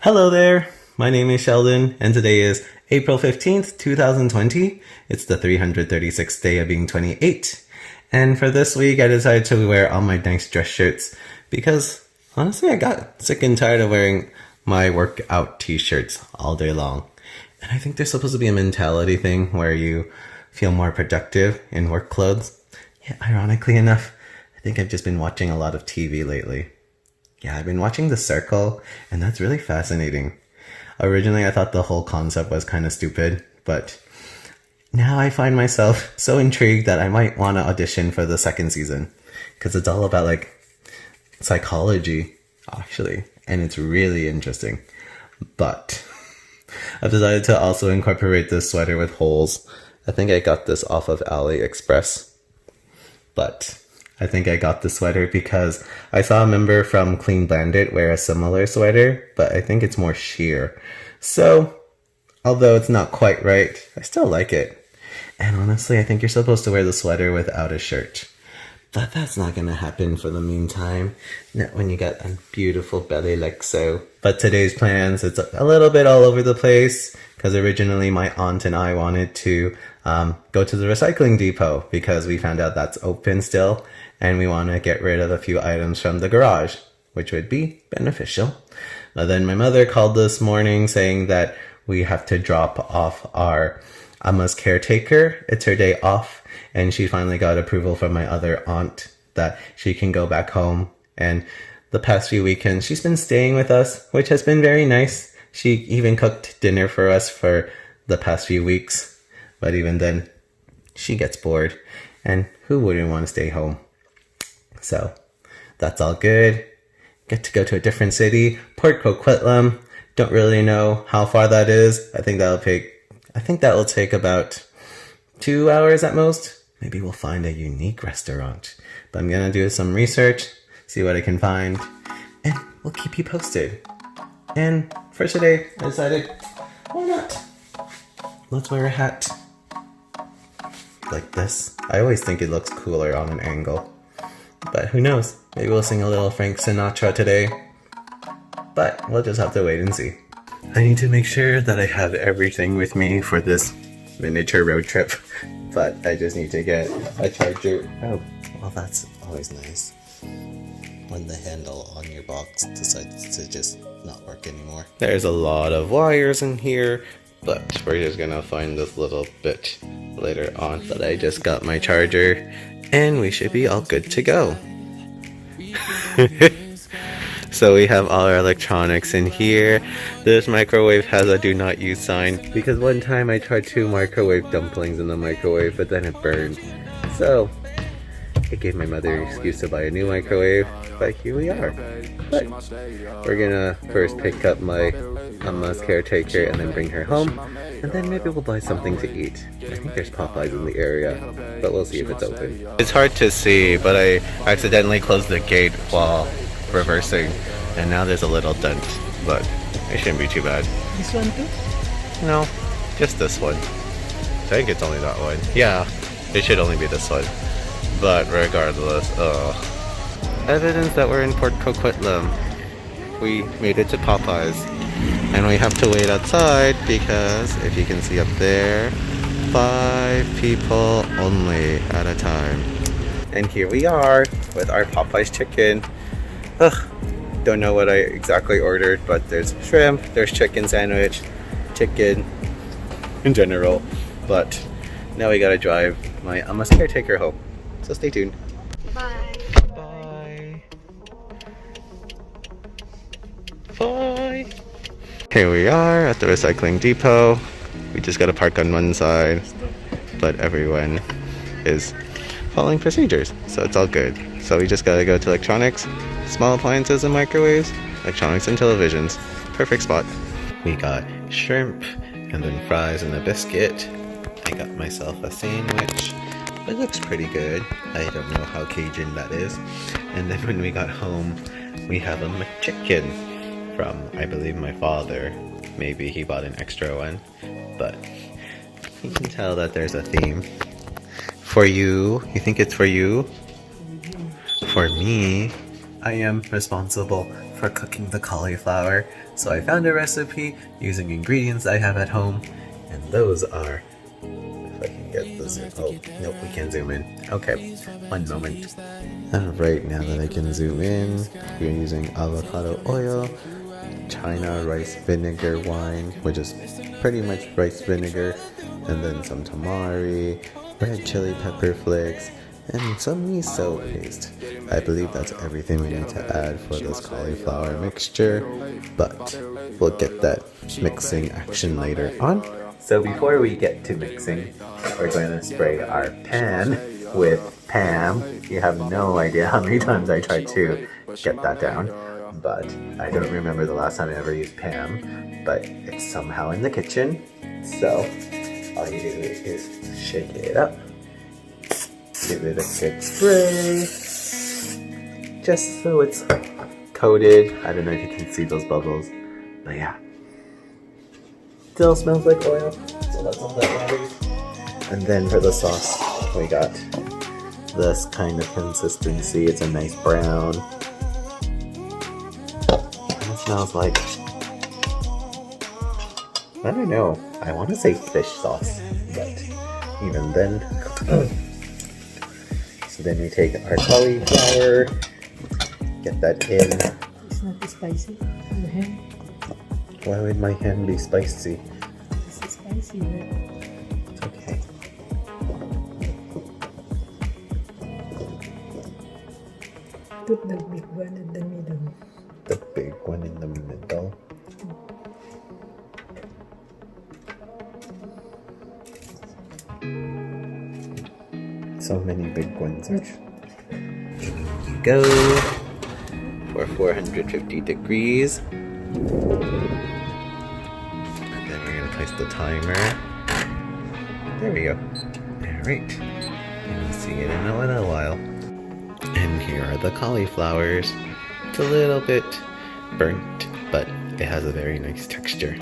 Hello there, my name is Sheldon, and today is April 15th, 2020. It's the 336th day of being 28. And for this week, I decided to wear all my nice dress shirts because, honestly, I got sick and tired of wearing my workout t-shirts all day long. And I think there's supposed to be a mentality thing where you feel more productive in work clothes. Yeah, ironically enough, I think I've just been watching a lot of TV lately. Yeah, I've been watching The Circle, and that's really fascinating. Originally, I thought the whole concept was kind of stupid, but now I find myself so intrigued that I might want to audition for the second season, because it's all about, like, psychology, actually, and it's really interesting. But I've decided to also incorporate this sweater with holes. I think I got this off of AliExpress, but I think I got the sweater because I saw a member from Clean Bandit wear a similar sweater, but I think it's more sheer. So, although it's not quite right, I still like it. And honestly, I think you're supposed to wear the sweater without a shirt. But that's not gonna happen for the meantime, not when you got a beautiful belly like so. But today's plans, it's a little bit all over the place, because originally my aunt and I wanted to go to the recycling depot because we found out that's open still, and we want to get rid of a few items from the garage, which would be beneficial. Then my mother called this morning saying that we have to drop off our Emma's caretaker. It's her day off, and she finally got approval from my other aunt that she can go back home. And the past few weekends, she's been staying with us, which has been very nice. She even cooked dinner for us for the past few weeks. But even then, she gets bored. And who wouldn't want to stay home? So, that's all good. Get to go to a different city, Port Coquitlam. Don't really know how far that is. I think that will take about 2 hours at most. Maybe we'll find a unique restaurant. But I'm gonna do some research, see what I can find, and we'll keep you posted. And for today, I decided, why not? Let's wear a hat like this. I always think it looks cooler on an angle. But who knows? Maybe we'll sing a little Frank Sinatra today. But we'll just have to wait and see. I need to make sure that I have everything with me for this miniature road trip. But I just need to get a charger. Oh, well, that's always nice when the handle on your box decides to just not work anymore. There's a lot of wires in here, but we're just gonna find this little bit later on. But I just got my charger, and we should be all good to go. So we have all our electronics in here. This microwave has a do not use sign because one time I tried to microwave dumplings in the microwave, but then it burned. So it gave my mother an excuse to buy a new microwave, but here we are. But we're gonna first pick up my Emma's caretaker and then bring her home, and then maybe we'll buy something to eat. I think there's Popeyes in the area, but we'll see if it's open. It's hard to see, but I accidentally closed the gate while reversing, and now there's a little dent, but it shouldn't be too bad. This one too? No, just this one. I think it's only that one. Yeah, it should only be this one. But regardless, evidence that we're in Port Coquitlam. We made it to Popeyes, and we have to wait outside because, if you can see up there, 5 people only at a time. And here we are with our Popeyes chicken. Ugh, don't know what I exactly ordered, but there's shrimp, there's chicken sandwich, chicken in general. But now we gotta drive my Emma's caretaker home. So stay tuned. Bye. Bye. Bye. Here we are at the recycling depot. We just gotta park on one side, but everyone is following procedures, so it's all good. So we just gotta go to electronics, small appliances and microwaves, electronics and televisions. Perfect spot. We got shrimp and then fries and a biscuit. I got myself a sandwich. It looks pretty good. I don't know how Cajun that is. And then when we got home, we have a McChicken from, I believe, my father. Maybe he bought an extra one, but you can tell that there's a theme. For you, you think it's for you? For me, I am responsible for cooking the cauliflower, so I found a recipe using ingredients I have at home, and those are, if I can get the zoom, oh, nope, we can't zoom in. Okay, one moment. And right now that I can zoom in, we're using avocado oil, China rice vinegar wine, which is pretty much rice vinegar, and then some tamari, red chili pepper flakes, and some miso paste. I believe that's everything we need to add for this cauliflower mixture, but we'll get that mixing action later on. So before we get to mixing, we're going to spray our pan with Pam. You have no idea how many times I tried to get that down, but I don't remember the last time I ever used Pam, but it's somehow in the kitchen. So all you do is shake it up. Give it a good spray, just so it's coated. I don't know if you can see those bubbles, but yeah. Still smells like oil, so that's all that matters. And then for the sauce, we got this kind of consistency. It's a nice brown. And it smells like, I don't know, I want to say fish sauce, but even then. So then we take our cauliflower, get that in. It's not spicy. Your hand. Why would my hand be spicy? It's spicy, right? It's okay. Put the big one in the middle. The big one in the middle. So many big ones. Here you go. For 450 degrees. And then we're gonna place the timer. There we go. Alright. And we'll see it in a little while. And here are the cauliflowers. It's a little bit burnt, but it has a very nice texture.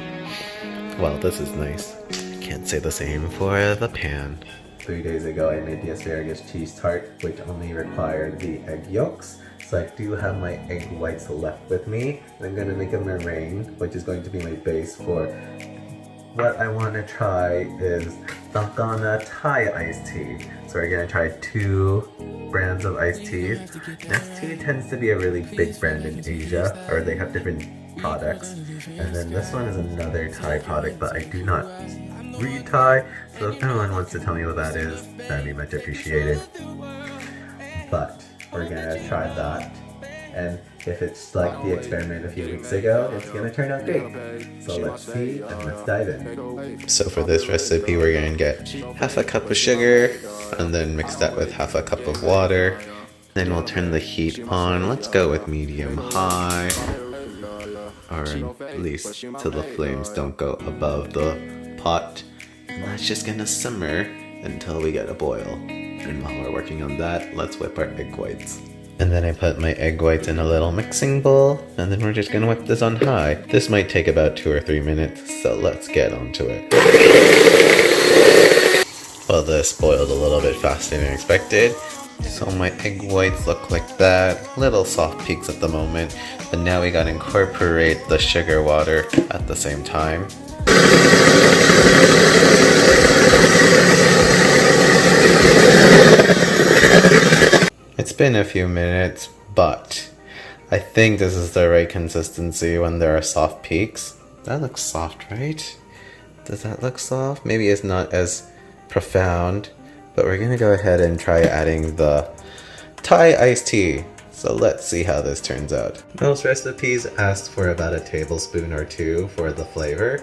Well, this is nice. Can't say the same for the pan. 3 days ago I made the asparagus cheese tart, which only required the egg yolks. So I do have my egg whites left with me. I'm going to make a meringue, which is going to be my base for what I want to try is the Ghana Thai iced tea. So we're going to try 2 brands of iced teas. Nestea tends to be a really big brand in Asia, or they have different products. And then this one is another Thai product, but I do not read Thai, so if anyone wants to tell me what that is, that'd be much appreciated. But we're gonna try that, and if it's like the experiment a few weeks ago, it's gonna turn out great. So let's see, and let's dive in. So for this recipe, we're gonna get half a cup of sugar, and then mix that with half a cup of water. Then we'll turn the heat on. Let's go with medium-high, or at least till the flames don't go above the pot. And that's just gonna simmer until we get a boil. And while we're working on that, let's whip our egg whites. And then I put my egg whites in a little mixing bowl, and then we're just gonna whip this on high. This might take about 2 or 3 minutes, so let's get onto it. Well, this boiled a little bit faster than expected. So my egg whites look like that, little soft peaks at the moment, but now we gotta incorporate the sugar water at the same time. It's been a few minutes, but I think this is the right consistency when there are soft peaks. That looks soft, right? Does that look soft? Maybe it's not as profound, but we're gonna go ahead and try adding the Thai iced tea. So let's see how this turns out. Most recipes ask for about a tablespoon or 2 for the flavor,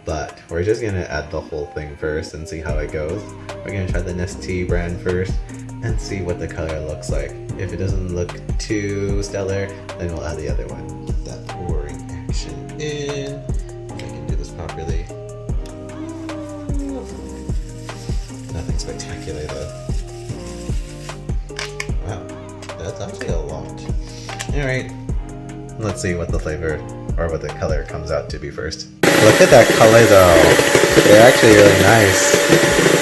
but we're just gonna add the whole thing first and see how it goes. We're gonna try the Nestea brand first and see what the color looks like. If it doesn't look too stellar, then we'll add the other one. Get that pouring action in. If I can do this properly. Nothing spectacular though. Wow, that's actually a lot. Alright, let's see what the flavor or what the color comes out to be first. Look at that color though. They're actually really nice.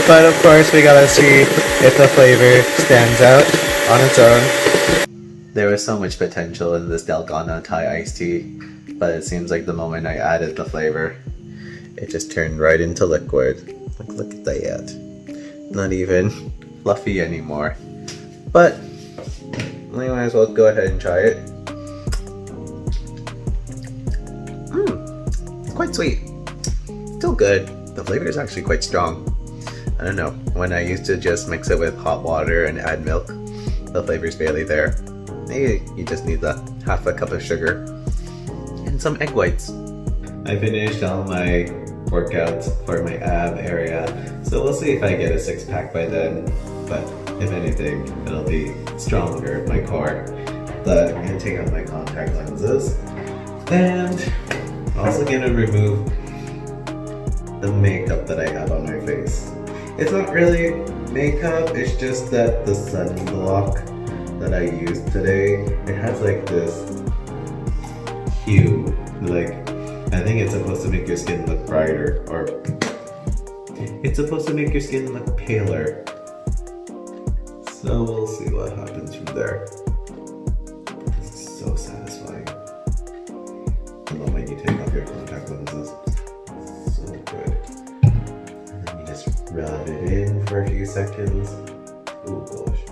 But of course we gotta see if the flavor stands out on its own. There was so much potential in this Dalgona Thai iced tea, but it seems like the moment I added the flavor, it just turned right into liquid. Like, look at that. Not even fluffy anymore. But we might as well go ahead and try it. It's quite sweet. Still good. The flavor is actually quite strong. I don't know. When I used to just mix it with hot water and add milk, the flavor's barely there. Maybe you just need the half a cup of sugar and some egg whites. I finished all my workouts for my ab area, so we'll see if I get a six-pack by then. But if anything, it'll be stronger, my core. But I'm gonna take out my contact lenses and also gonna remove the makeup that I have on my face. It's not really makeup, it's just that the sunblock that I used today, it has like this hue, like I think it's supposed to make your skin look brighter, or it's supposed to make your skin look paler. So we'll see what happens from there. This is so satisfying. The moment you take off your contact lenses, so good. And then you just rub it in for a few seconds. Oh gosh.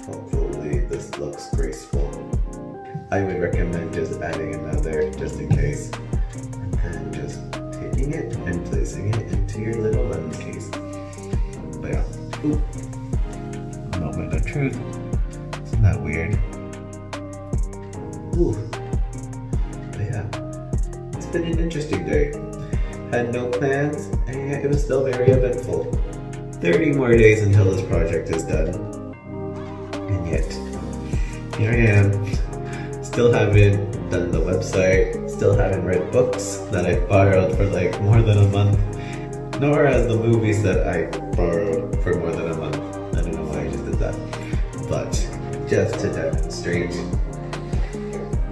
Hopefully this looks graceful. I would recommend just adding another just in case. And then just taking it and placing it into your little lens case. But yeah. Ooh. Moment of truth. Isn't that weird? Ooh. But yeah. It's been an interesting day. Had no plans, and yet it was still very eventful. 30 more days until this project is done. And yet, here I am. Still haven't done the website, still haven't read books that I borrowed for like more than a month, nor has the movies that I borrowed for more than a month. I don't know why I just did that. But just to demonstrate,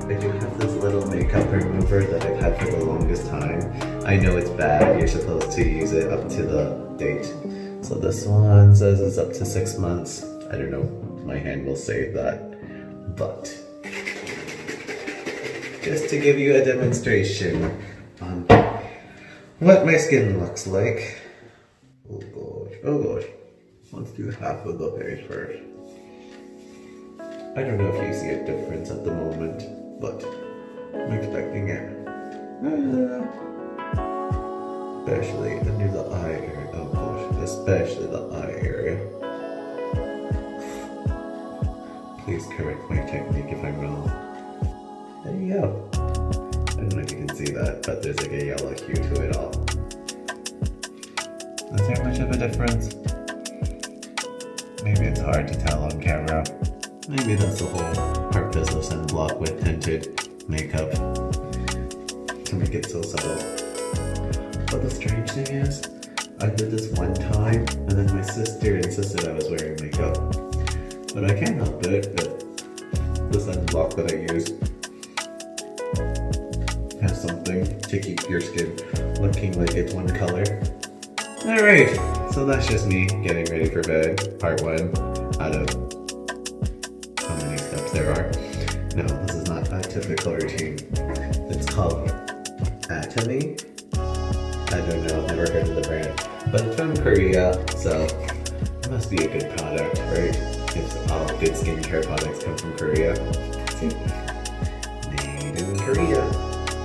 I do have this little makeup remover that I've had for the longest time. I know it's bad, you're supposed to use it up to the date. So this one says it's up to 6 months. I don't know, my hand will say that. But just to give you a demonstration on what my skin looks like. Oh gosh. Let's do half of the face first. I don't know if you see a difference at the moment, but I'm expecting it. Especially under the eye area. Oh gosh, especially the eye area. Please correct my technique if I'm wrong. There you go. I don't know if you can see that, but there's like a yellow hue to it all. Is there much of a difference? Maybe it's hard to tell on camera. Maybe that's the whole purpose of sunblock with tinted makeup, to make it so subtle. But the strange thing is, I did this one time, and then my sister insisted I was wearing makeup. But I can't help it, the sunblock that I use has something to keep your skin looking like it's one color. Alright, so that's just me getting ready for bed, part 1 out of how many steps there are. No, this is not a typical routine. It's called Atomy. I don't know, I've never heard of the brand, but it's from Korea, so it must be a good product, right? If all good skincare products come from Korea. See? Made in Korea.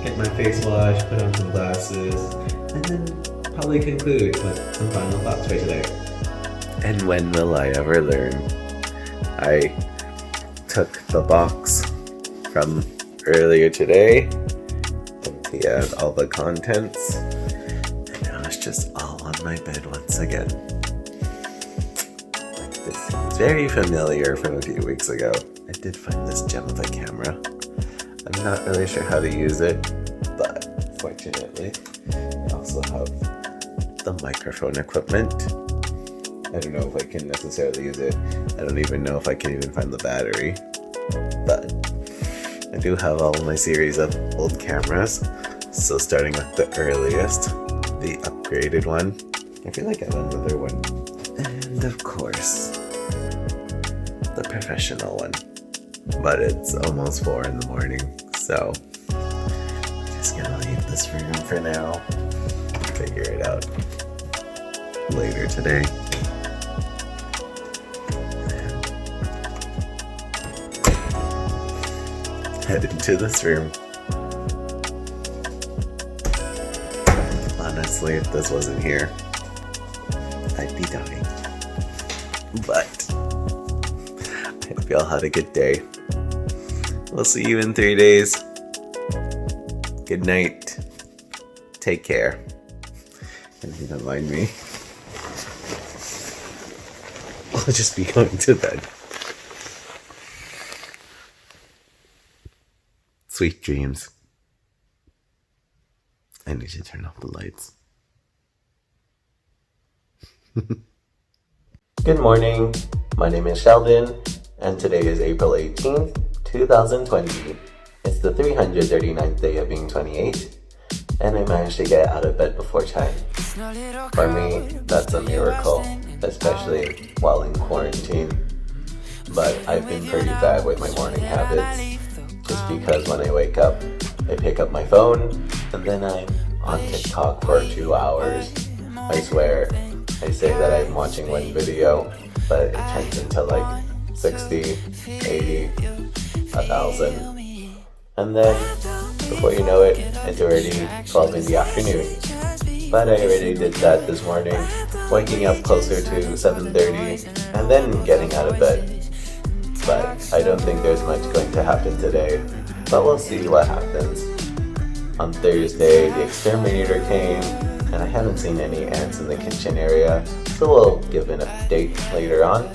Get my face wash, put on some glasses, and then probably conclude with some final thoughts for today. And when will I ever learn? I took the box from earlier today, empty out all the contents, and now it's just all on my bed once again. This seems very familiar from a few weeks ago. I did find this gem of a camera. I'm not really sure how to use it, but fortunately, I also have the microphone equipment. I don't know if I can necessarily use it. I don't even know if I can even find the battery. But I do have all my series of old cameras. So starting with the earliest, the upgraded one. I feel like I have another one. And of course, the professional one. but it's almost 4 in the morning, so just gonna leave this room for now. Figure it out later today. Head into this room. Honestly, if this wasn't here, I'd be dying. But I hope y'all had a good day. We'll see you in 3 days. Good night. Take care. And if you don't mind me, I'll just be going to bed. Sweet dreams. I need to turn off the lights. Good morning. My name is Sheldon, and today is April 18th, 2020. It's the 339th day of being 28, and I managed to get out of bed before 10. For me, that's a miracle, especially while in quarantine. But I've been pretty bad with my morning habits, just because when I wake up, I pick up my phone, and then I'm on TikTok for 2 hours. I swear, I say that I'm watching one video, but it turns into like 60, 80, 1,000. And then, before you know it, it's already 12 in the afternoon. But I already did that this morning, waking up closer to 7:30, and then getting out of bed. But I don't think there's much going to happen today, but we'll see what happens. On Thursday, the exterminator came, and I haven't seen any ants in the kitchen area, so we'll give an update later on.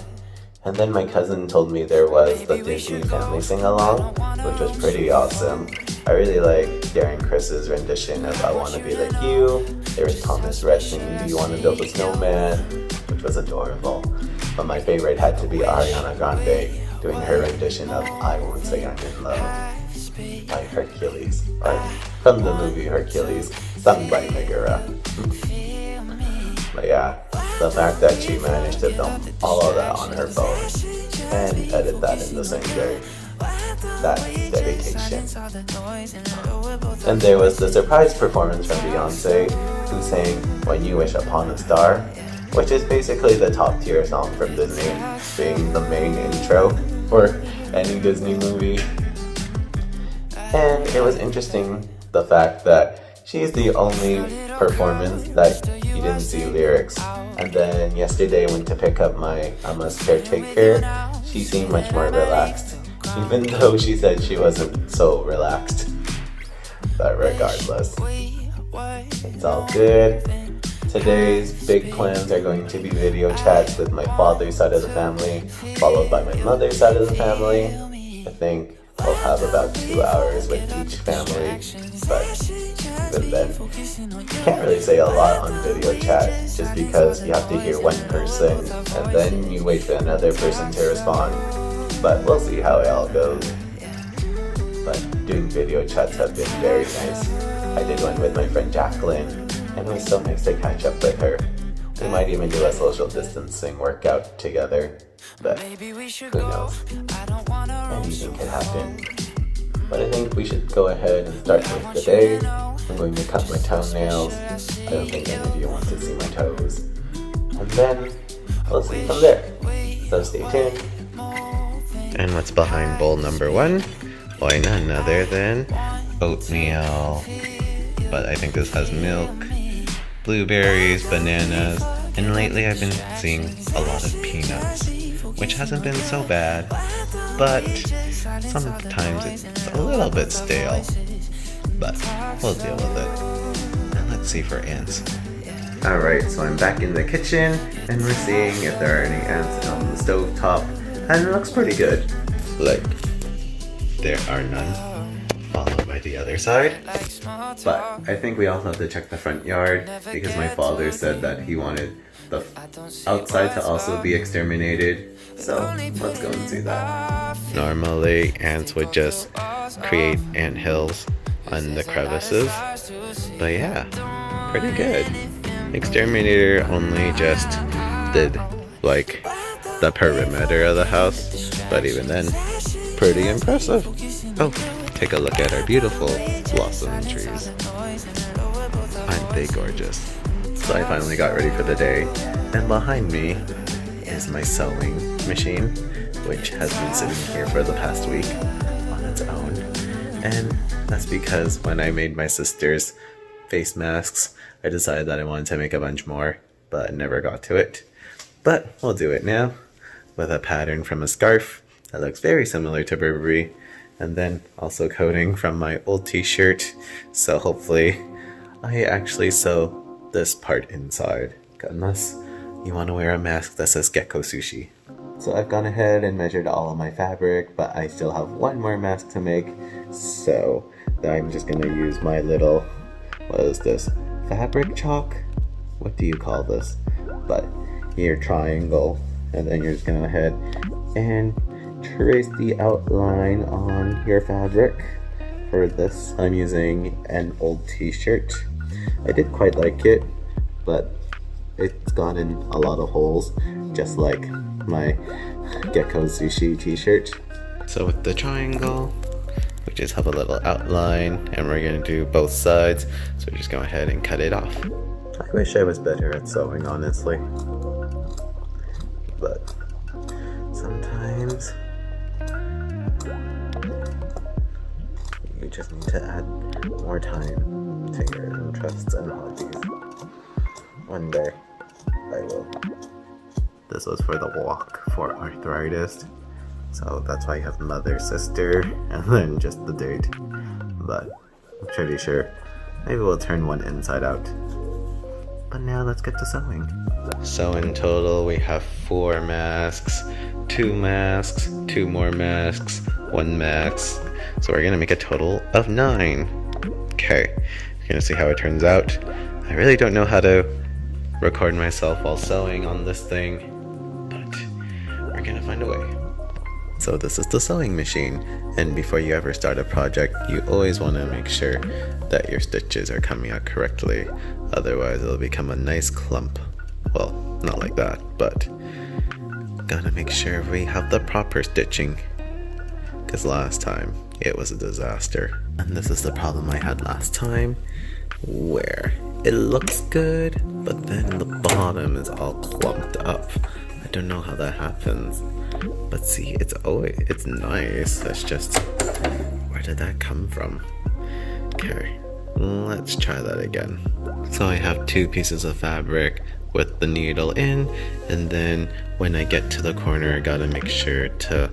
And then my cousin told me there was the Disney Family Sing-Along, which was pretty awesome. I really like Darren Chris's rendition of I Wanna Be Like You. There was Thomas Rhett singing Do You Wanna Build a Snowman, which was adorable. But my favorite had to be Ariana Grande doing her rendition of I Won't Say I'm in Love by Hercules, or from the movie Hercules, sung by Megara. But yeah, the fact that she managed to film all of that on her phone and edit that in the same day, that's dedication. And there was the surprise performance from Beyonce, who sang When You Wish Upon a Star, which is basically the top tier song from Disney, being the main intro for any Disney movie. And it was interesting, the fact that she's the only performance that you didn't see lyrics. And then yesterday I went to pick up my Emma's caretaker. She seemed much more relaxed, even though she said she wasn't so relaxed. But regardless, it's all good. Today's big plans are going to be video chats with my father's side of the family, followed by my mother's side of the family. I think I'll have about 2 hours with each family, but even then, can't really say a lot on video chat, just because you have to hear one person, and then you wait for another person to respond. But we'll see how it all goes. But doing video chats have been very nice. I did one with my friend Jacqueline, and it was so nice to catch up with her. We might even do a social distancing workout together, but who knows? Anything can happen. But I think we should go ahead and start with the day. I'm going to cut my toenails. I don't think any of you want to see my toes. And then we'll see from there. So stay tuned. And what's behind bowl number 1? Why none other than oatmeal. But I think this has milk, blueberries, bananas, and lately I've been seeing a lot of peanuts, which hasn't been so bad, but sometimes it's a little bit stale, but we'll deal with it. Now let's see for ants. Alright, so I'm back in the kitchen, and we're seeing if there are any ants on the stove top, and it looks pretty good. Like, there are none. Followed by the other side. But I think we also have to check the front yard, because my father said that he wanted the outside to also be exterminated. So let's go and see that. Normally ants would just create ant hills on the crevices, but yeah, pretty good. Exterminator only just did like the perimeter of the house, but even then, pretty impressive. Oh, take a look at our beautiful blossom trees. Aren't they gorgeous? So I finally got ready for the day, and behind me is my sewing machine, which has been sitting here for the past week on its own. And that's because when I made my sister's face masks, I decided that I wanted to make a bunch more, but never got to it. But we'll do it now with a pattern from a scarf that looks very similar to Burberry, and then also coding from my old t-shirt. So hopefully I actually sew this part inside, unless you want to wear a mask that says Gecko Sushi. So I've gone ahead and measured all of my fabric, but I still have one more mask to make, so I'm just gonna use my little, what is this, fabric chalk? What do you call this? But your triangle, and then you're just gonna go ahead and trace the outline on your fabric. For this, I'm using an old t-shirt. I did quite like it, but it's gotten a lot of holes, just like my Gecko Sushi t-shirt. So with the triangle, we just have a little outline, and we're gonna do both sides, so we're just go ahead and cut it off. I wish I was better at sewing, honestly, but sometimes you just need to add more time to your interests and hobbies. One day I will. This was for the walk for arthritis, so that's why you have mother, sister, and then just the date. But I'm pretty sure maybe we'll turn one inside out. But now let's get to sewing. So in total we have 4 masks, 2 masks, 2 more masks, 1 mask. So we're gonna make a total of 9. Okay, we're gonna see how it turns out. I really don't know how to record myself while sewing on this thing, but we're gonna find a way. So this is the sewing machine, and before you ever start a project, you always want to make sure that your stitches are coming out correctly, otherwise it'll become a nice clump. Well, not like that, but gotta make sure we have the proper stitching, because last time it was a disaster. And this is the problem I had last time, where it looks good, but then the bottom is all clumped up. I don't know how that happens. But see, it's nice. It's just, where did that come from? Okay, let's try that again. So I have 2 pieces of fabric with the needle in, and then when I get to the corner, I gotta make sure to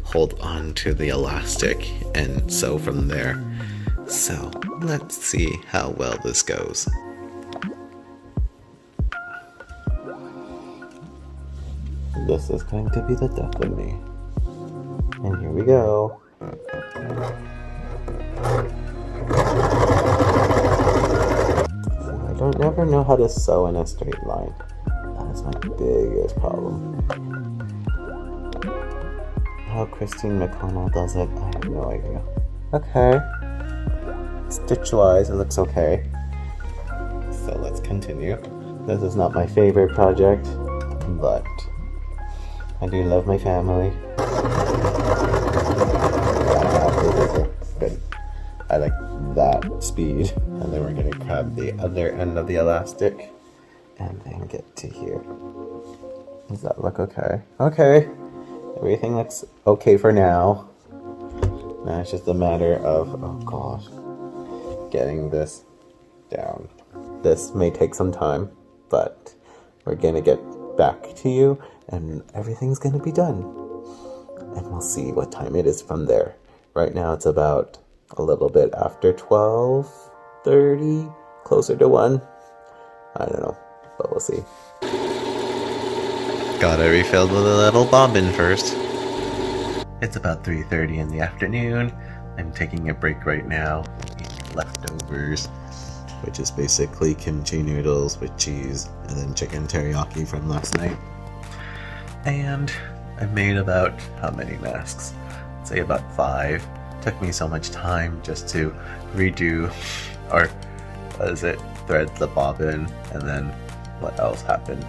hold on to the elastic and sew from there. So let's see how well this goes. This is going to be the death of me. And here we go. I don't never know how to sew in a straight line. That is my biggest problem. How Christine McConnell does it, I have no idea. Okay. Stitch-wise, it looks okay. So let's continue. This is not my favorite project, but I do love my family. Good. I like that speed. And then we're gonna grab the other end of the elastic and then get to here. Does that look okay? Okay. Everything looks okay for now. Now it's just a matter of, oh gosh, getting this down. This may take some time, but we're gonna get back to you and everything's gonna be done. And we'll see what time it is from there. Right now it's about a little bit after 12:30, closer to 1. I don't know, but we'll see. Got it refilled with a little bobbin first. It's about 3:30 in the afternoon. I'm taking a break right now, eating leftovers, which is basically kimchi noodles with cheese and then chicken teriyaki from last night. And I made about, how many masks? I'd say about 5. Took me so much time just to redo, or what is it, thread the bobbin, and then what else happened?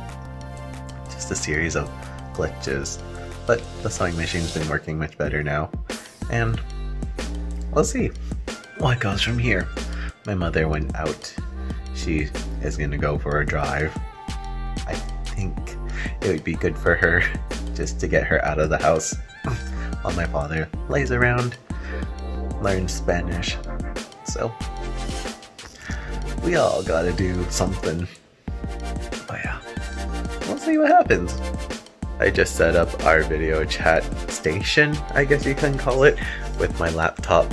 Just a series of glitches. But the sewing machine's been working much better now, And we'll see what goes from here. My mother went out. She is gonna go for a drive. I think it would be good for her just to get her out of the house while my father lays around, learns Spanish. So we all gotta do something. Oh yeah, we'll see what happens. I just set up our video chat station, I guess you can call it, with my laptop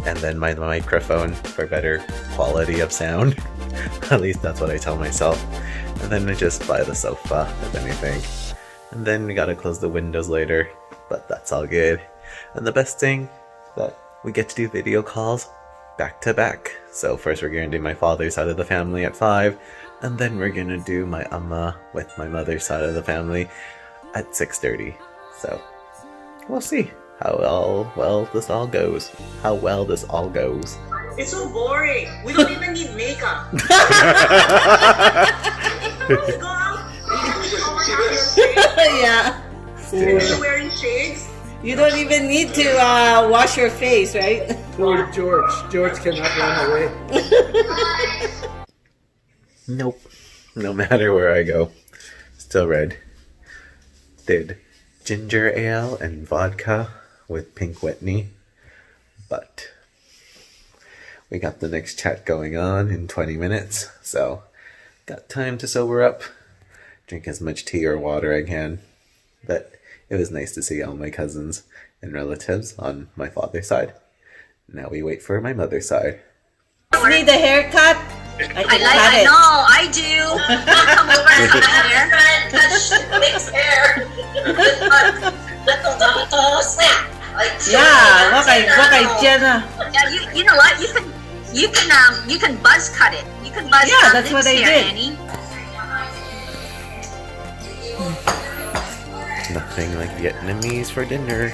and then my microphone for better quality of sound. At least that's what I tell myself. And then I just buy the sofa, if anything. And then we gotta close the windows later, but that's all good. And the best thing, that we get to do video calls back to back. So first we're gonna do my father's side of the family at 5, and then we're gonna do my amma with my mother's side of the family at 6:30. So we'll see how well this all goes. How well this all goes. It's so boring. We don't even need makeup. Go out. Yeah. You're wearing shades. You don't even need to wash your face, right? Poor George. George cannot run away. Nope. No matter where I go, still red. Did ginger ale and vodka with Pink Whitney, but we got the next chat going on in 20 minutes, so got time to sober up, drink as much tea or water I can. But it was nice to see all my cousins and relatives on my father's side. Now we wait for my mother's side. Need a haircut? I know, I do. Come over and touch Nick's hair. Little snap. Yeah, wakay Jenna. Yeah, you know what? You can buzz cut it. You can buzz Yeah, cut that's what Nick's I hair, did. Annie. Nothing like Vietnamese for dinner.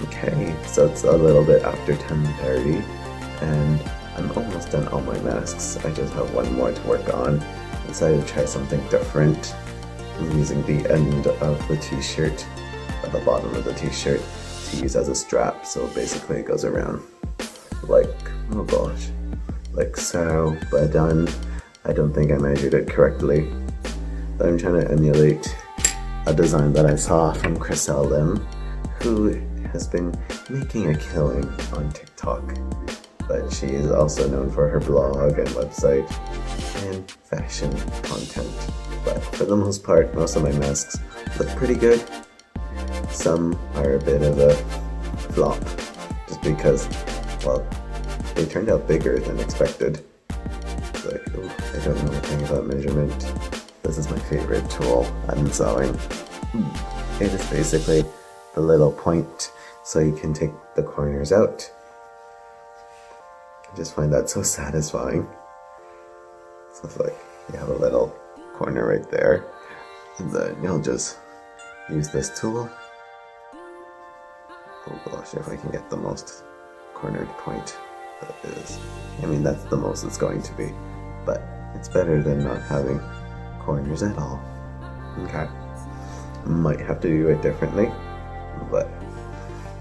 Okay, so it's a little bit after 10:30, and I'm almost done all my masks. I just have one more to work on. I decided to try something different. I'm using the end of the t-shirt, at the bottom of the t-shirt, to use as a strap. So basically it goes around like, oh gosh, like so. But I don't think I measured it correctly. But I'm trying to emulate a design that I saw from Sheldon, who has been making a killing on TikTok. But she is also known for her blog and website and fashion content. But for the most part, most of my masks look pretty good. Some are a bit of a flop, just because, well, they turned out bigger than expected. It's like, oh, I don't know anything about measurement. This is my favorite tool I'm sewing. It is basically the little point so you can take the corners out. I just find that so satisfying. So it's like you have a little corner right there, and then you'll just use this tool. Oh gosh, if I can get the most cornered point, that is, I mean, that's the most it's going to be, but it's better than not having corners at all. Okay, might have to do it differently, but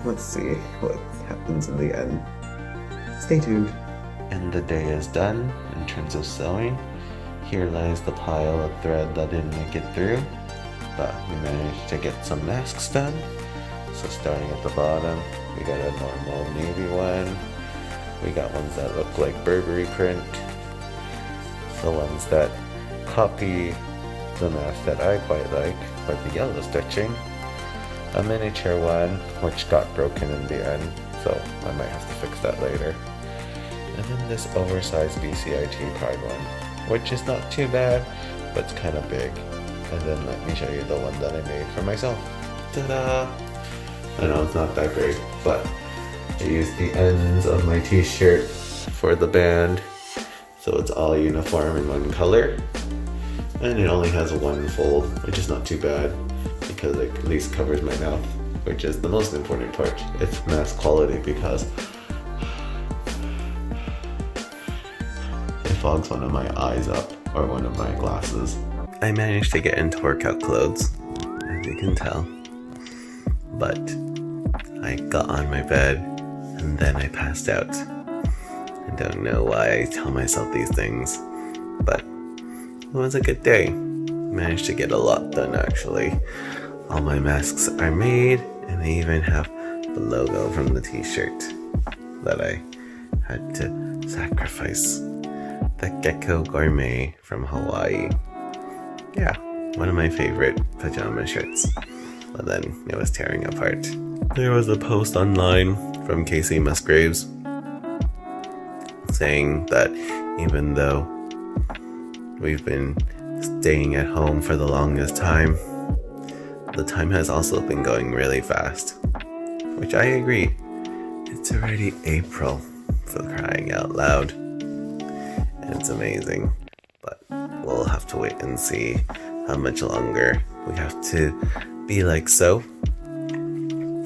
let's see what happens in the end. Stay tuned. And the day is done in terms of sewing. Here lies the pile of thread that didn't make it through, but we managed to get some masks done. So starting at the bottom, we got a normal navy one. We got ones that look like Burberry print. The ones that copy the mask that I quite like, but the yellow stitching. A miniature one, which got broken in the end, so I might have to fix that later. And then this oversized BCIT card one, which is not too bad, but it's kind of big. And then let me show you the one that I made for myself. Ta-da! I know it's not that great, but I used the ends of my t-shirt for the band, so it's all uniform in one color. And it only has one fold, which is not too bad, because it at least covers my mouth, which is the most important part. It's mask quality because it fogs one of my eyes up, or one of my glasses. I managed to get into workout clothes, as you can tell, but I got on my bed and then I passed out. I don't know why I tell myself these things, but it was a good day. Managed to get a lot done actually. All my masks are made, and I even have the logo from the t-shirt that I had to sacrifice. The Gecko Gourmet from Hawaii. Yeah, one of my favorite pajama shirts. But then it was tearing apart. There was a post online from Casey Musgraves saying that even though we've been staying at home for the longest time, the time has also been going really fast. Which I agree. It's already April, for crying out loud. And it's amazing. But we'll have to wait and see how much longer we have to be like so.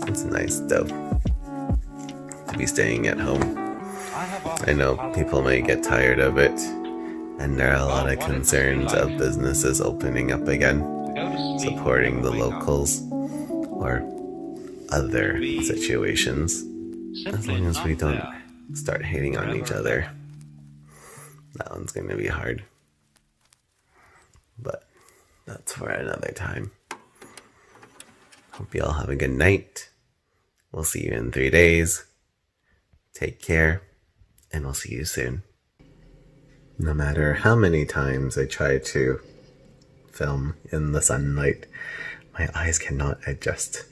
It's nice though to be staying at home. I know people might get tired of it, and there are a lot of concerns of businesses opening up again, supporting the locals, or other situations, as long as we don't start hating on each other. That one's going to be hard, but that's for another time. Hope you all have a good night. We'll see you in 3 days. Take care, and we'll see you soon. No matter how many times I try to film in the sunlight, my eyes cannot adjust.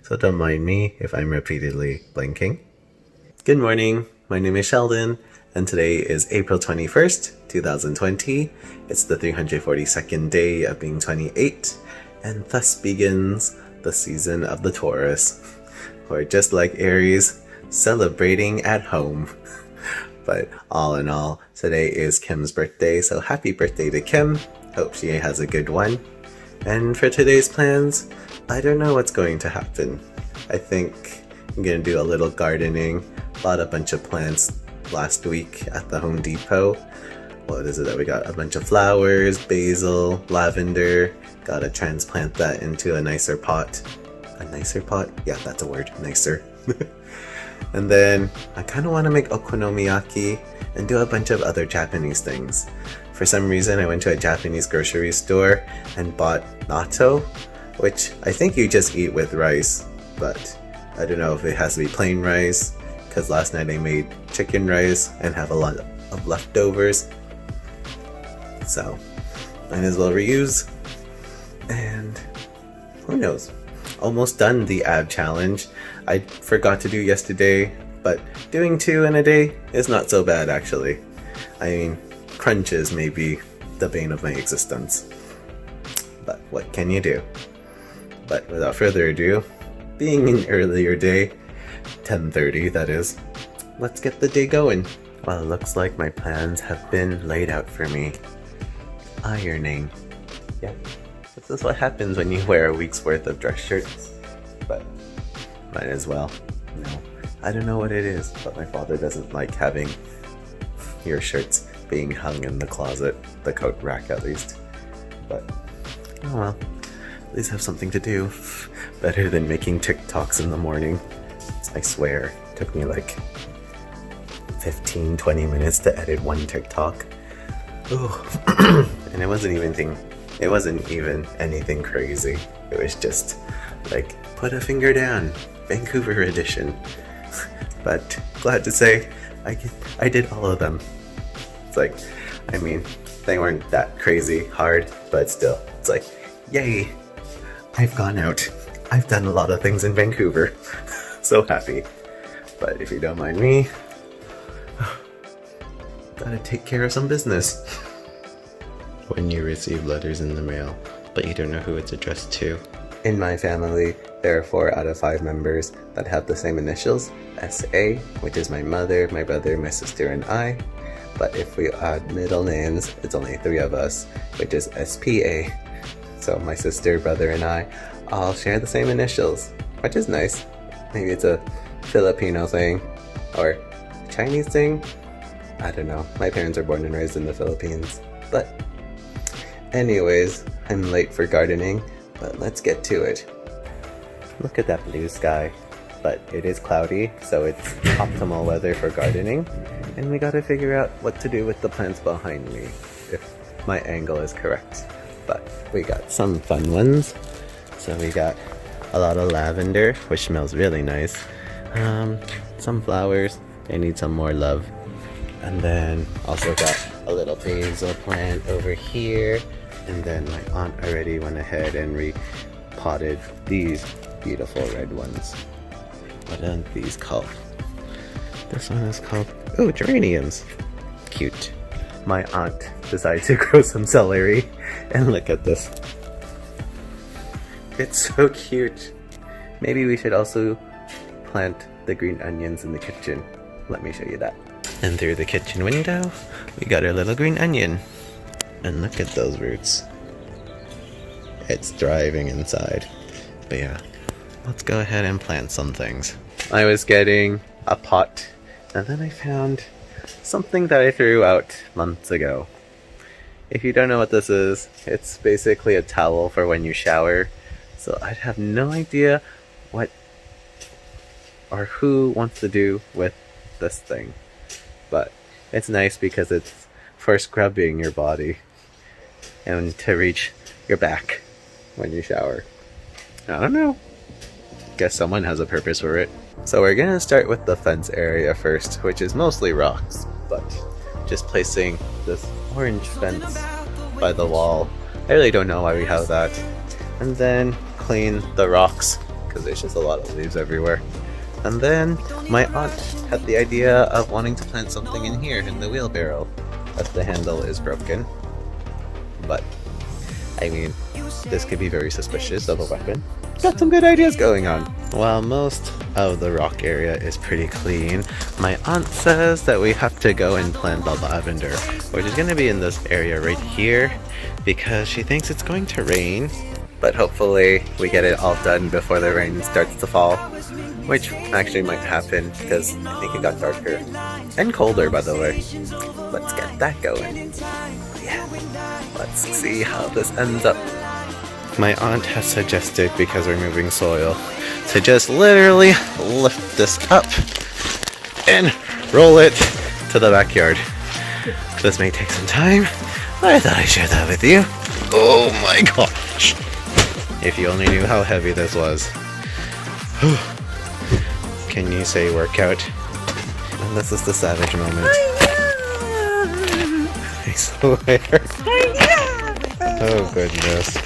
So don't mind me if I'm repeatedly blinking. Good morning, my name is Sheldon, and today is April 21st, 2020. It's the 342nd day of being 28, and thus begins the season of the Taurus, or just like Aries, celebrating at home. But all in all, today is Kim's birthday, so happy birthday to Kim. Hope she has a good one. And for today's plans, I don't know what's going to happen. I think I'm gonna do a little gardening. Bought a bunch of plants last week at the Home Depot. What is it that we got? A bunch of flowers, basil, lavender. Gotta transplant that into a nicer pot. A nicer pot? Yeah, that's a word. Nicer. And then I kind of want to make okonomiyaki and do a bunch of other Japanese things. For some reason, I went to a Japanese grocery store and bought natto, which I think you just eat with rice, but I don't know if it has to be plain rice, because last night I made chicken rice and have a lot of leftovers. So, might as well reuse. And who knows? Almost done the ab challenge. I forgot to do yesterday, but doing 2 in a day is not so bad actually. I mean, crunches may be the bane of my existence, but what can you do? But without further ado, being an earlier day, 10:30 that is, let's get the day going. Well, it looks like my plans have been laid out for me. Ironing. Yeah, this is what happens when you wear a week's worth of dress shirts. But might as well. No, I don't know what it is, but my father doesn't like having your shirts being hung in the closet, the coat rack at least. But oh well, at least have something to do. Better than making TikToks in the morning. I swear, it took me like 15-20 minutes to edit one TikTok. Oh, and it wasn't even anything crazy. It was just like, put a finger down, Vancouver edition. But glad to say, I did all of them. It's like, I mean, they weren't that crazy hard, but still, it's like, yay, I've gone out. I've done a lot of things in Vancouver. So happy. But if you don't mind me, gotta take care of some business. When you receive letters in the mail, but you don't know who it's addressed to. In my family, there are 4 out of 5 members that have the same initials, SA, which is my mother, my brother, my sister, and I. But if we add middle names, it's only 3 of us, which is SPA. So my sister, brother, and I all share the same initials, which is nice. Maybe it's a Filipino thing, or Chinese thing? I don't know. My parents are born and raised in the Philippines. But anyways, I'm late for gardening, but let's get to it. Look at that blue sky. But it is cloudy, so it's optimal weather for gardening. And we gotta figure out what to do with the plants behind me, if my angle is correct. But we got some fun ones. So we got a lot of lavender, which smells really nice. Some flowers, they need some more love. And then also got a little basil plant over here. And then my aunt already went ahead and repotted these beautiful red ones. What are these called? This one is called, oh, geraniums. Cute. My aunt decided to grow some celery, and look at this. It's so cute. Maybe we should also plant the green onions in the kitchen. Let me show you that. And through the kitchen window, we got our little green onion. And look at those roots. It's thriving inside. But yeah, let's go ahead and plant some things. I was getting a pot, and then I found something that I threw out months ago. If you don't know what this is, it's basically a towel for when you shower. So I'd have no idea what or who wants to do with this thing. But it's nice because it's for scrubbing your body and to reach your back when you shower. I don't know. Guess someone has a purpose for it. So we're gonna start with the fence area first, which is mostly rocks, but just placing this orange fence by the wall. I really don't know why we have that. And then clean the rocks, because there's just a lot of leaves everywhere. And then my aunt had the idea of wanting to plant something in here in the wheelbarrow, as the handle is broken. But, I mean, this could be very suspicious of a weapon. Got some good ideas going on. While most of the rock area is pretty clean, my aunt says that we have to go and plant the lavender, which is going to be in this area right here, because she thinks it's going to rain. But hopefully we get it all done before the rain starts to fall, which actually might happen because I think it got darker and colder, by the way. Let's get that going. Yeah, let's see how this ends up. My aunt has suggested, because we're moving soil, to just literally lift this up and roll it to the backyard. This may take some time, but I thought I'd share that with you. Oh my gosh! If you only knew how heavy this was. Can you say workout? And this is the savage moment. I swear. Oh goodness.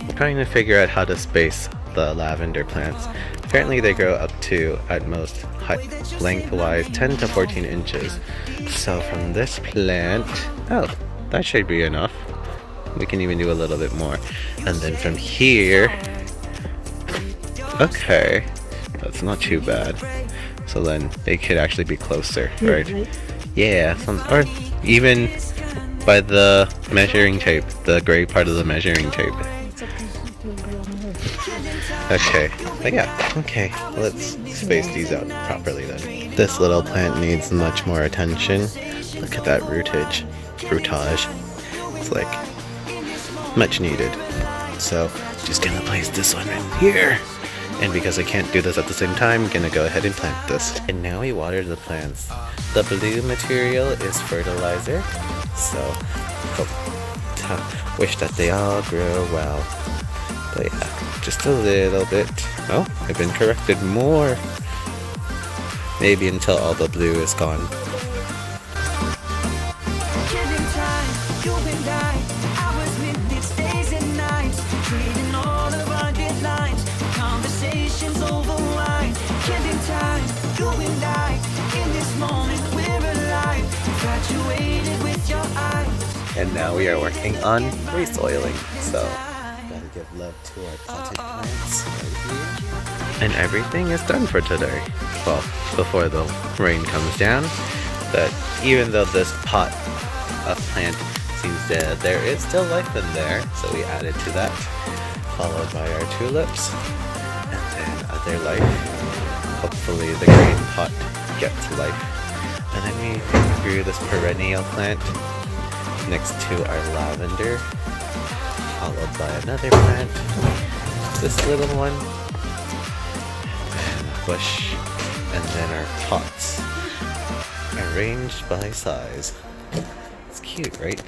I'm trying to figure out how to space the lavender plants. Apparently they grow up to, at most, lengthwise 10 to 14 inches. So from this plant, oh, that should be enough. We can even do a little bit more. And then from here, okay, that's not too bad. So then they could actually be closer, right? Yeah, or even by the measuring tape, the gray part of the measuring tape. Okay, but yeah, okay, let's space these out properly then. This little plant needs much more attention. Look at that rootage. It's like much needed. So just gonna place this one in here. And because I can't do this at the same time, I'm gonna go ahead and plant this. And now we water the plants. The blue material is fertilizer. So wish that they all grow well. But yeah, just a little bit. Oh, I've been corrected more. Maybe until all the blue is gone. And now we are working on resoiling, so gotta give love to our potted plants right here. And everything is done for today. Well, before the rain comes down. But even though this pot of plant seems dead, there is still life in there, so we added to that. Followed by our tulips, and then other life. Hopefully the green pot gets life. And then we grew this perennial plant next to our lavender, followed by another plant, this little one, bush, and then our pots, arranged by size. It's cute, right?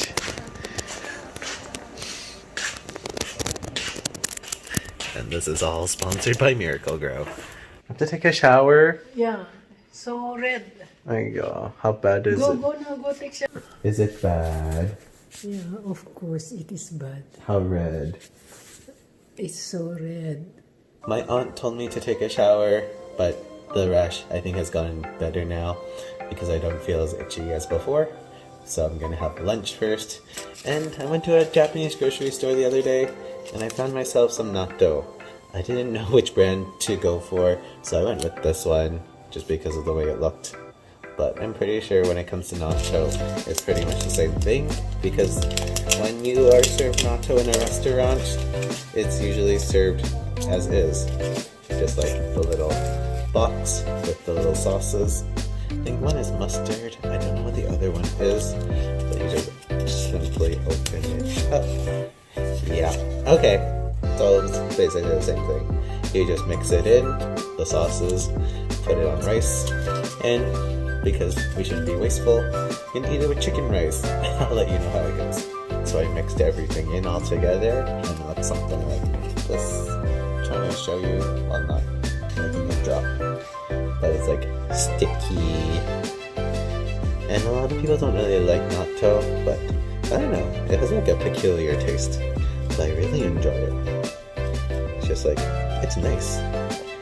And this is all sponsored by Miracle Grow. Have to take a shower. Yeah, so red. My God, how bad is it? Go now, go take shower. Is it bad? Yeah, of course it is bad. How red? It's so red. My aunt told me to take a shower, but the rash I think has gotten better now because I don't feel as itchy as before. So I'm gonna have lunch first. And I went to a Japanese grocery store the other day and I found myself some natto. I didn't know which brand to go for, so I went with this one just because of the way it looked. But I'm pretty sure when it comes to natto, it's pretty much the same thing, because when you are served natto in a restaurant, it's usually served as is. Just like the little box with the little sauces. I think one is mustard, I don't know what the other one is, but you just simply open it up. Yeah, okay, so it's basically the same thing. You just mix it in, the sauces, put it on rice, and because we shouldn't be wasteful, you can eat it with chicken rice. I'll let you know how it goes. So I mixed everything in all together, and it looks something like this. I'm trying to show you, well, not making it drop, but it's like sticky. And a lot of people don't really like natto, but I don't know, it has like a peculiar taste, but I really enjoy it. It's just like, it's nice.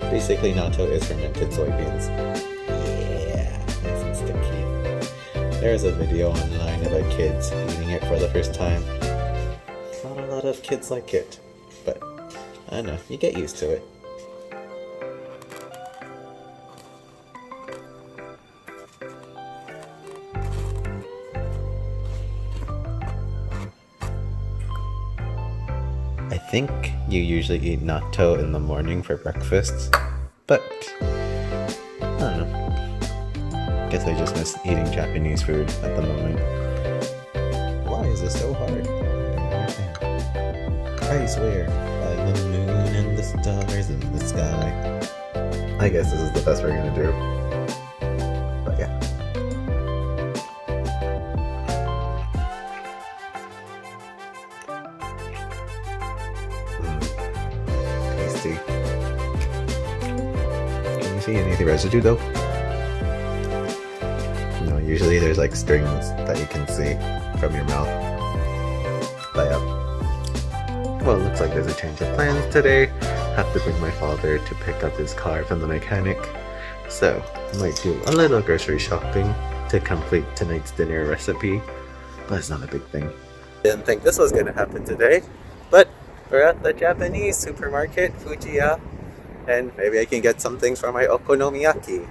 Basically, natto is fermented soybeans. There's a video online about kids eating it for the first time. Not a lot of kids like it, but I don't know, you get used to it. I think you usually eat natto in the morning for breakfast, but I don't know. Guess I just miss eating Japanese food at the moment. Why is this so hard? I swear, by the moon and the stars in the sky. I guess this is the best we're gonna do. But yeah. Tasty. Can you see any residue though? Usually there's like strings that you can see from your mouth. But yeah. Well, it looks like there's a change of plans today. Have to bring my father to pick up his car from the mechanic. So, I might do a little grocery shopping to complete tonight's dinner recipe. But it's not a big thing. Didn't think this was gonna happen today. But we're at the Japanese supermarket, Fujiya. And maybe I can get some things for my okonomiyaki.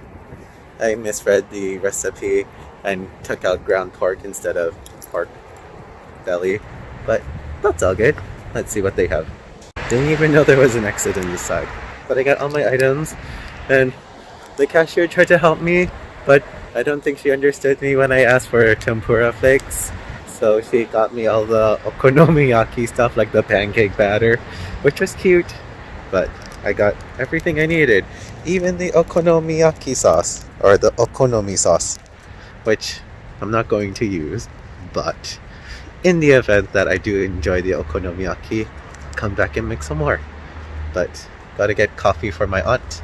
I misread the recipe and took out ground pork instead of pork belly, but that's all good. Let's see what they have. Didn't even know there was an exit in this side, but I got all my items, and the cashier tried to help me, but I don't think she understood me when I asked for tempura flakes, so she got me all the okonomiyaki stuff like the pancake batter, which was cute, but I got everything I needed, even the okonomiyaki sauce, or the okonomi sauce, which I'm not going to use, but in the event that I do enjoy the okonomiyaki, come back and make some more. But gotta get coffee for my aunt,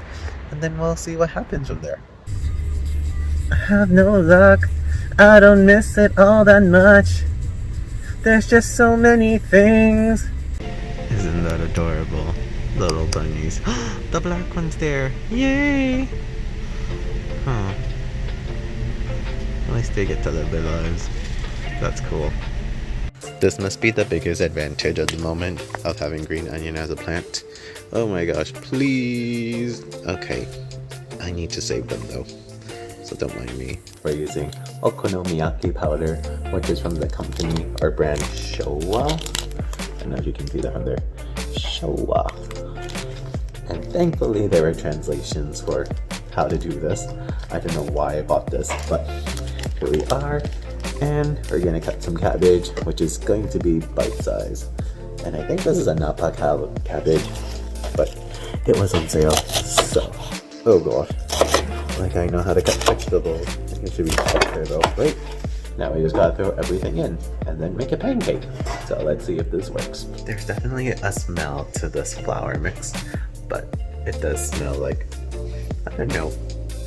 and then we'll see what happens from there. I have no luck, I don't miss it all that much. There's just so many things. Isn't that adorable? Little bunnies. The black one's there. Yay! Huh. At least they get to live their lives. That's cool. This must be the biggest advantage at the moment of having green onion as a plant. Oh my gosh, please! Okay, I need to save them though, so don't mind me. We're using okonomiyaki powder, which is from the company or brand Showa. I don't know if you can see that on there. Showa. And thankfully there were translations for how to do this. I don't know why I bought this, but here we are. And we're gonna cut some cabbage, which is going to be bite-sized. And I think this is a napa cabbage, but it was on sale, so Oh gosh. Like I know how to cut vegetables. I think it should be there though, right? Now we just gotta throw everything in and then make a pancake. So let's see if this works. There's definitely a smell to this flour mix, but it does smell like, I don't know,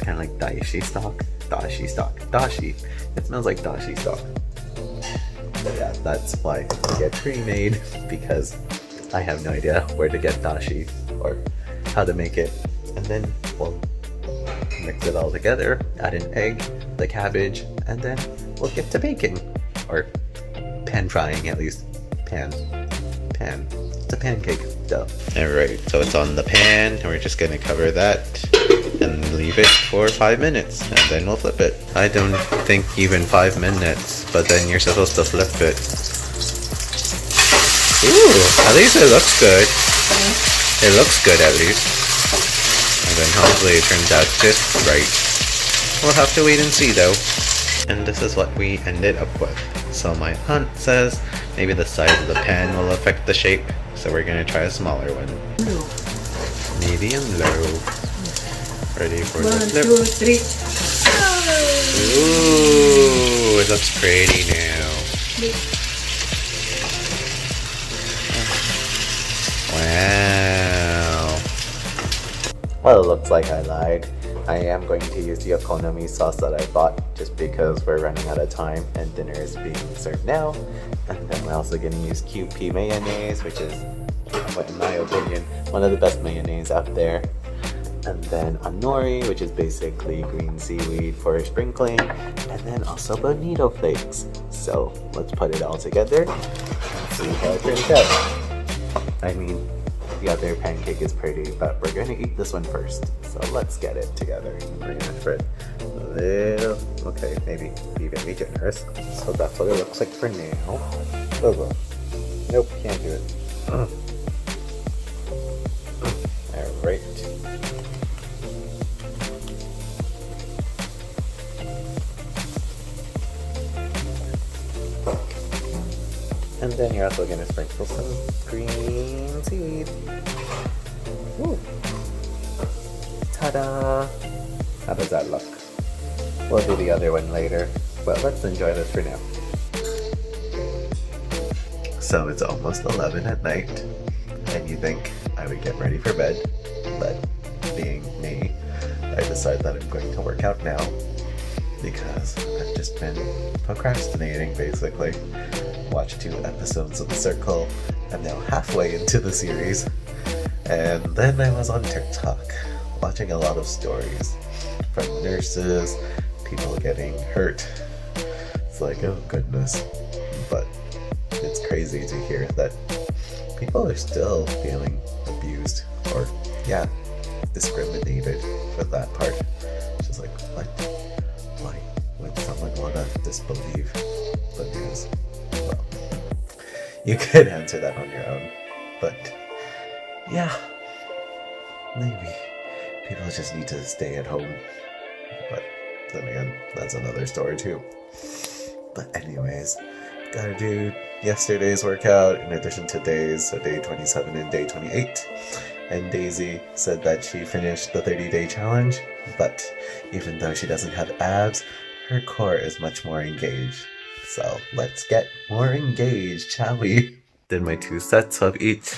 kind of like dashi stock. Dashi. It smells like dashi stock. But yeah, that's why I get pre-made, because I have no idea where to get dashi or how to make it. And then we'll mix it all together, add an egg, the cabbage, and then we'll get to baking. Or pan frying at least. Pan. It's a pancake dough. Alright, so it's on the pan, and we're just gonna cover that and leave it for 5 minutes, and then we'll flip it. I don't think even 5 minutes, but then you're supposed to flip it. Ooh, at least it looks good. It looks good at least. And then hopefully it turns out just right. We'll have to wait and see though. And this is what we ended up with. So my aunt says maybe the size of the pan will affect the shape, so we're gonna try a smaller one. Low. Medium low. Ready for the 1, flip. 2, 3. Ooh, it looks pretty now. Wow. Well, it looks like I lied. I am going to use the okonomi sauce that I bought just because we're running out of time and dinner is being served now. And then we're also going to use QP mayonnaise, which is, in my opinion, one of the best mayonnaise out there. And then nori, which is basically green seaweed for sprinkling. And then also bonito flakes. So let's put it all together and see how it turns out. I mean, the other pancake is pretty, but we're gonna eat this one first. So let's get it together. We're gonna spread a little, okay, maybe be very generous. So that's what it looks like for now. Oh, nope, can't do it. Alright. And then you're also gonna sprinkle some green seaweed. Ooh. Ta-da! How does that look? We'll do the other one later, but let's enjoy this for now. So it's almost 11 at night, and you think I would get ready for bed, but being me, I decide that I'm going to work out now because I've just been procrastinating basically. Watched 2 episodes of The Circle. I'm now halfway into the series. And then I was on TikTok watching a lot of stories from nurses, people getting hurt. It's like, oh goodness. But it's crazy to hear that people are still feeling abused or, yeah, discriminated for that part. It's just like, what? Why would someone want to disbelieve the news? Well, you could answer that on your own, but yeah, maybe people just need to stay at home. But then again, that's another story too. But anyways, gotta do yesterday's workout in addition to today's, so day 27 and day 28. And Daisy said that she finished the 30-day challenge, but even though she doesn't have abs, her core is much more engaged. So let's get more engaged, shall we? Did my 2 sets of each.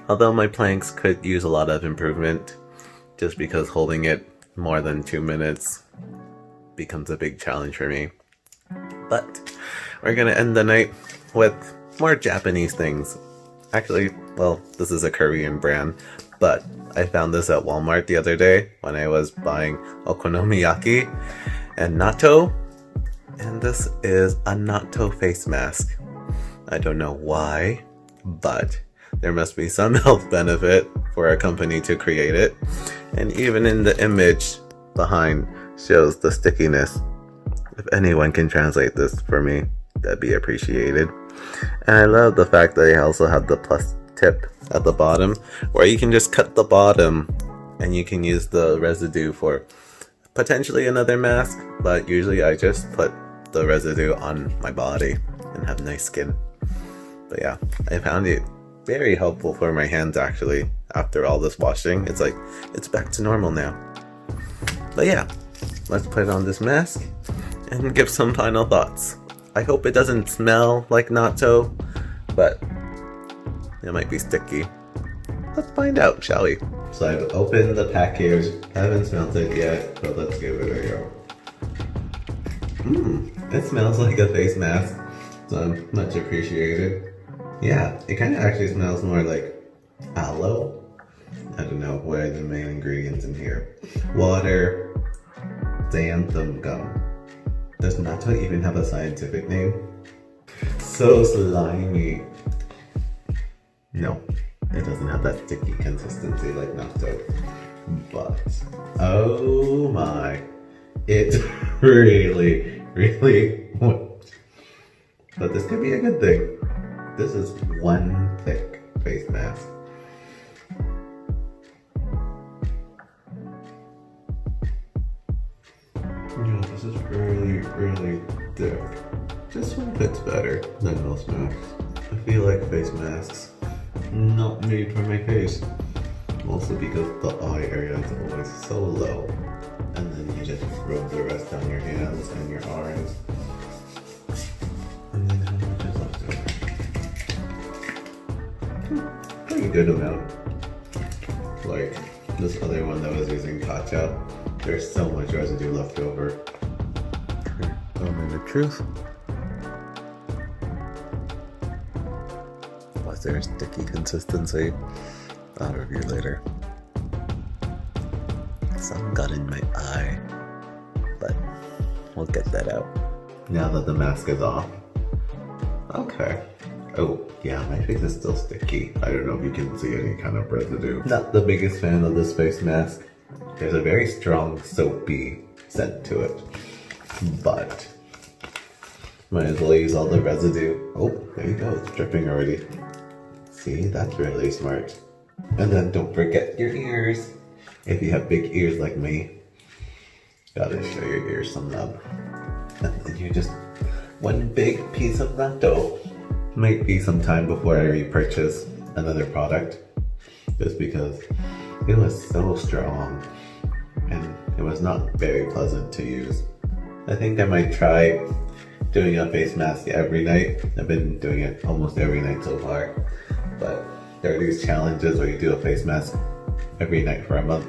Although my planks could use a lot of improvement, just because holding it more than 2 minutes becomes a big challenge for me. But we're gonna end the night with more Japanese things. Actually, well, this is a Korean brand, but I found this at Walmart the other day when I was buying okonomiyaki and natto. And this is a natto face mask. I don't know why, but there must be some health benefit for a company to create it. And even in the image behind shows the stickiness. If anyone can translate this for me, that'd be appreciated. And I love the fact that they also have the plus tip at the bottom, where you can just cut the bottom and you can use the residue for potentially another mask, but usually I just put the residue on my body and have nice skin. But yeah, I found it very helpful for my hands actually. After all this washing, it's like, it's back to normal now. But yeah, let's put on this mask and give some final thoughts. I hope it doesn't smell like natto, but it might be sticky. Let's find out, shall we? So I've opened the package. I haven't smelled it yet, but let's give it a go. It smells like a face mask, so much appreciated. Yeah, it kind of actually smells more like aloe. I don't know what are the main ingredients in here. Water, xanthan gum. Does natto even have a scientific name? So slimy. No, it doesn't have that sticky consistency like natto. But, oh my, it really works. But this could be a good thing. This is one thick face mask. Yeah, this is really thick. This one fits better than most masks. I feel like face masks not made for my face. Mostly because the eye area is always so low. And then you just rub the rest on your hands and your arms. And then how much is left over? Pretty good amount. Like this other one that was using ketchup. There's so much residue left over. Tell me the truth. Was there a sticky consistency? I'll review later. Some got in my eye, but we'll get that out. Now that the mask is off. Okay. Oh, yeah, my face is still sticky. I don't know if you can see any kind of residue. Not the biggest fan of this face mask. There's a very strong soapy scent to it, but might as well use all the residue. Oh, there you go, it's dripping already. See, that's really smart. And then don't forget your ears. If you have big ears like me, gotta show your ears some love. And then you're just one big piece of natto. Might be some time before I repurchase another product, just because it was so strong and it was not very pleasant to use. I think I might try doing a face mask every night. I've been doing it almost every night so far, but there are these challenges where you do a face mask every night for a month,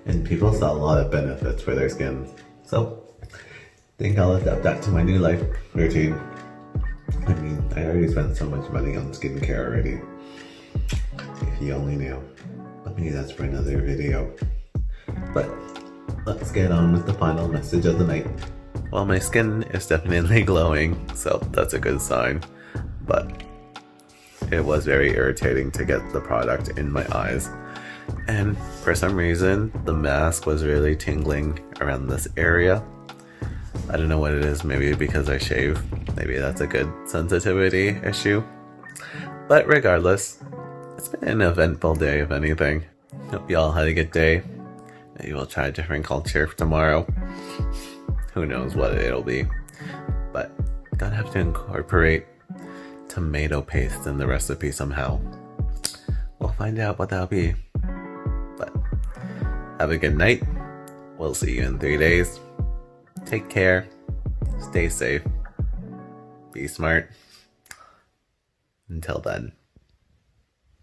and people saw a lot of benefits for their skin. So I think I'll adapt that to my new life routine. I mean, I already spent so much money on skincare already. If you only knew. But maybe that's for another video. But let's get on with the final message of the night. Well, my skin is definitely glowing, so that's a good sign. But it was very irritating to get the product in my eyes. And for some reason, the mask was really tingling around this area. I don't know what it is, maybe because I shave. Maybe that's a good sensitivity issue. But regardless, it's been an eventful day, if anything. Hope y'all had a good day. Maybe we'll try a different culture tomorrow. Who knows what it'll be. But gotta have to incorporate tomato paste in the recipe somehow. We'll find out what that'll be. But have a good night. We'll see you in 3 days. Take care. Stay safe. Be smart. Until then.